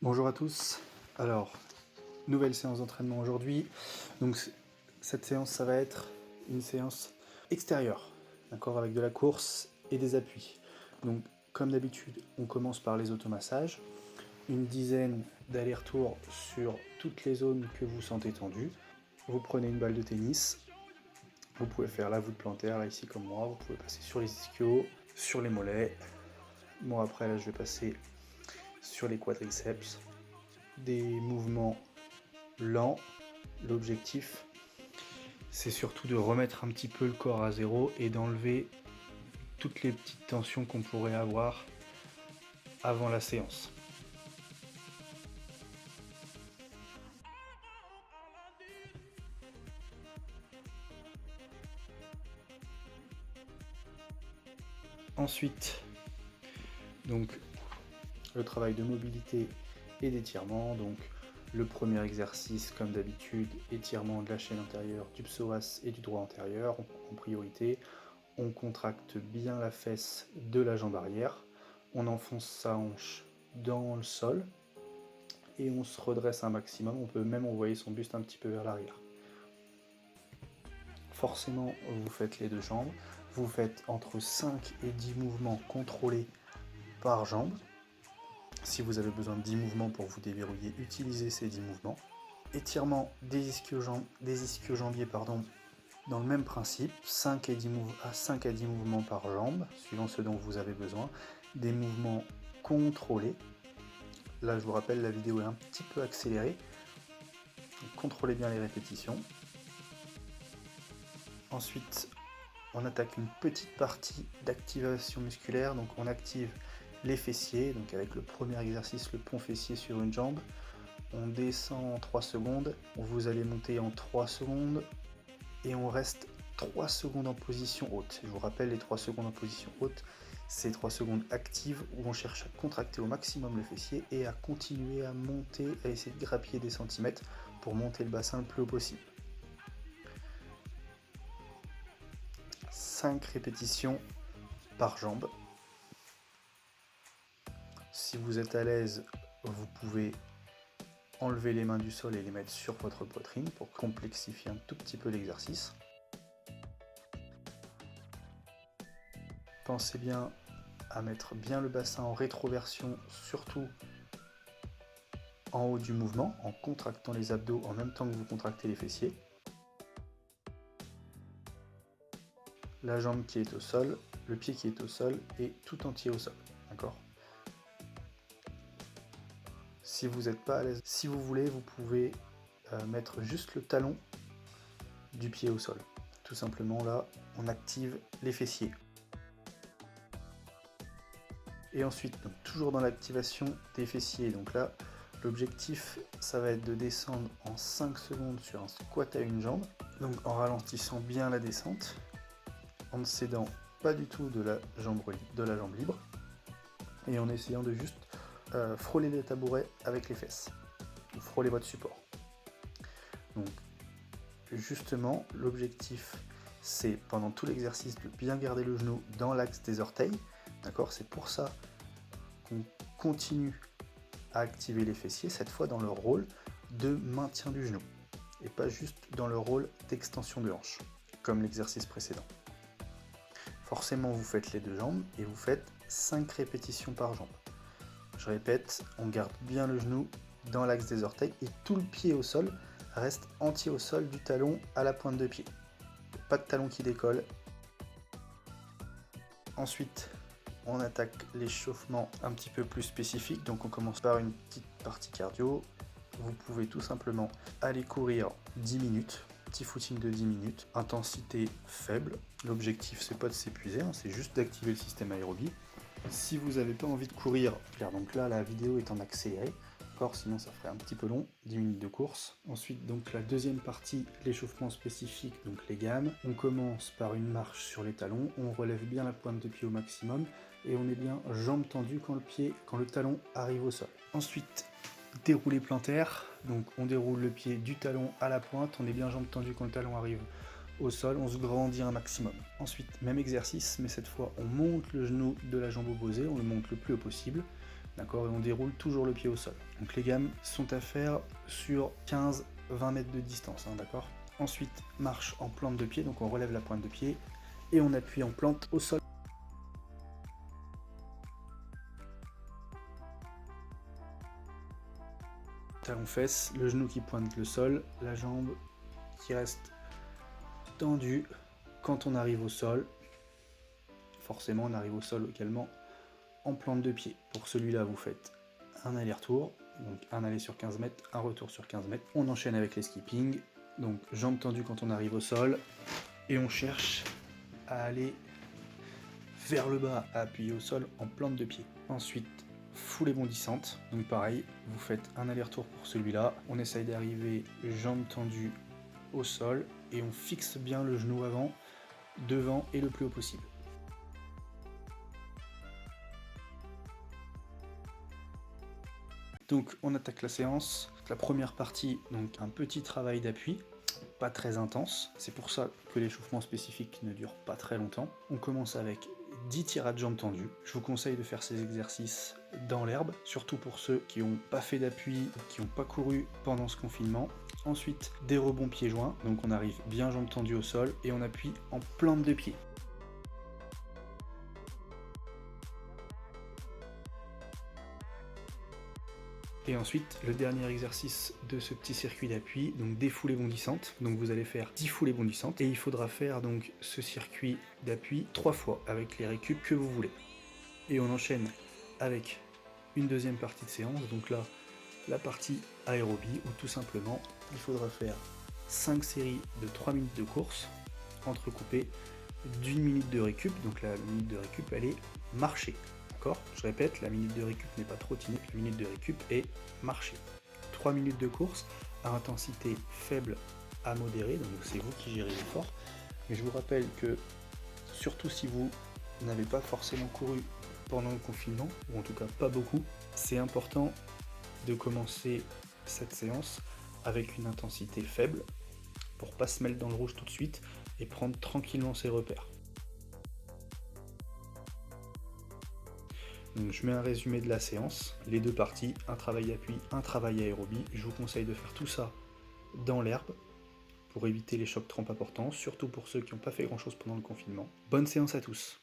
Bonjour à tous. Alors, nouvelle séance d'entraînement aujourd'hui. Donc cette séance, ça va être une séance extérieure, d'accord, avec de la course et des appuis. Donc comme d'habitude, on commence par les automassages, une dizaine d'allers-retours sur toutes les zones que vous sentez tendues. Vous prenez une balle de tennis, vous pouvez faire la voûte plantaire, là ici comme moi, vous pouvez passer sur les ischios, sur les mollets. Moi après là je vais passer sur les quadriceps. Des mouvements lents. L'objectif, c'est surtout de remettre un petit peu le corps à zéro et d'enlever toutes les petites tensions qu'on pourrait avoir avant la séance. Ensuite, donc le travail de mobilité et d'étirement. Donc le premier exercice, comme d'habitude, étirement de la chaîne antérieure, du psoas et du droit antérieur en priorité. On contracte bien la fesse de la jambe arrière, on enfonce sa hanche dans le sol et on se redresse un maximum. On peut même envoyer son buste un petit peu vers l'arrière. Forcément, vous faites les deux jambes. Vous faites entre 5 et 10 mouvements contrôlés par jambe. Si vous avez besoin de 10 mouvements pour vous déverrouiller, utilisez ces 10 mouvements. Étirement des ischio-jambiers, dans le même principe, 5 à 10 mouvements par jambe, suivant ce dont vous avez besoin. Des mouvements contrôlés. Là, je vous rappelle, la vidéo est un petit peu accélérée. Donc, contrôlez bien les répétitions. Ensuite, on attaque une petite partie d'activation musculaire. Donc, on active les fessiers. Donc, avec le premier exercice, le pont fessier sur une jambe. On descend en 3 secondes. Vous allez monter en 3 secondes. Et on reste 3 secondes en position haute. Je vous rappelle, les 3 secondes en position haute, c'est 3 secondes actives où on cherche à contracter au maximum le fessier et à continuer à monter, à essayer de grappiller des centimètres pour monter le bassin le plus haut possible. 5 répétitions par jambe. Si vous êtes à l'aise, vous pouvez enlever les mains du sol et les mettre sur votre poitrine pour complexifier un tout petit peu l'exercice. Pensez bien à mettre bien le bassin en rétroversion, surtout en haut du mouvement, en contractant les abdos en même temps que vous contractez les fessiers. La jambe qui est au sol, le pied qui est au sol et tout entier au sol, d'accord ? Si vous n'êtes pas à l'aise, si vous voulez, vous pouvez mettre juste le talon du pied au sol. Tout simplement là, on active les fessiers. Et ensuite, donc, toujours dans l'activation des fessiers, donc là, l'objectif, ça va être de descendre en 5 secondes sur un squat à une jambe, donc en ralentissant bien la descente, en ne cédant pas du tout de la jambe libre, et en essayant de juste frôler les tabourets avec les fesses, ou frôler votre support. Donc justement, l'objectif, c'est pendant tout l'exercice de bien garder le genou dans l'axe des orteils, d'accord ? C'est pour ça qu'on continue à activer les fessiers, cette fois dans le rôle de maintien du genou, et pas juste dans le rôle d'extension de hanche, comme l'exercice précédent. Forcément, vous faites les deux jambes, et vous faites 5 répétitions par jambe. Je répète, on garde bien le genou dans l'axe des orteils, et tout le pied au sol reste entier au sol du talon à la pointe de pied. Pas de talon qui décolle. Ensuite, on attaque l'échauffement un petit peu plus spécifique, donc on commence par une petite partie cardio. Vous pouvez tout simplement aller courir 10 minutes, petit footing de 10 minutes, intensité faible. L'objectif, c'est pas de s'épuiser, c'est juste d'activer le système aérobie. Si vous n'avez pas envie de courir, donc là la vidéo est en accéléré, sinon ça ferait un petit peu long, 10 minutes de course. Ensuite, donc la deuxième partie, l'échauffement spécifique, donc les gammes. On commence par une marche sur les talons, on relève bien la pointe de pied au maximum et on est bien jambes tendues quand le talon arrive au sol. Ensuite, déroulé plantaire, donc on déroule le pied du talon à la pointe, on est bien jambes tendues quand le talon arrive au sol, on se grandit un maximum. Ensuite, même exercice, mais cette fois on monte le genou de la jambe opposée, on le monte le plus haut possible. d'accord, et on déroule toujours le pied au sol. Donc les gammes sont à faire sur 15-20 mètres de distance, hein, d'accord. Ensuite, marche en plante de pied, donc on relève la pointe de pied et on appuie en plante au sol. Talon-fesse, le genou qui pointe le sol, la jambe qui reste tendue quand on arrive au sol. Forcément, on arrive au sol également en plante de pied. Pour celui-là, vous faites un aller-retour, donc un aller sur 15 mètres, un retour sur 15 mètres. On enchaîne avec les skipping, donc jambes tendues quand on arrive au sol, et on cherche à aller vers le bas, à appuyer au sol en plante de pied. Ensuite, foulée bondissante, donc pareil, vous faites un aller-retour pour celui-là, on essaye d'arriver jambes tendues au sol, et on fixe bien le genou avant, devant et le plus haut possible. Donc on attaque la séance. La première partie, donc un petit travail d'appui, pas très intense. C'est pour ça que l'échauffement spécifique ne dure pas très longtemps. On commence avec 10 tirades de jambes tendues. Je vous conseille de faire ces exercices dans l'herbe, surtout pour ceux qui n'ont pas fait d'appui, qui n'ont pas couru pendant ce confinement. Ensuite, des rebonds pieds joints. Donc on arrive bien jambes tendues au sol et on appuie en plante de pied. Et ensuite, le dernier exercice de ce petit circuit d'appui, donc des foulées bondissantes. Donc vous allez faire 10 foulées bondissantes et il faudra faire donc ce circuit d'appui 3 fois avec les récup que vous voulez. Et on enchaîne avec une deuxième partie de séance, donc là, la partie aérobie, où tout simplement, il faudra faire 5 séries de 3 minutes de course, entrecoupées d'1 minute de récup, donc la minute de récup, elle est marcher. Je répète, la minute de récup n'est pas trottinée, la minute de récup est marcher. 3 minutes de course à intensité faible à modérée, donc c'est vous qui gérez l'effort. Mais je vous rappelle que, surtout si vous n'avez pas forcément couru pendant le confinement, ou en tout cas pas beaucoup, c'est important de commencer cette séance avec une intensité faible pour pas se mettre dans le rouge tout de suite et prendre tranquillement ses repères. Donc je mets un résumé de la séance, les deux parties, un travail appui, un travail aérobie. Je vous conseille de faire tout ça dans l'herbe pour éviter les chocs trop importants, surtout pour ceux qui n'ont pas fait grand chose pendant le confinement. Bonne séance à tous!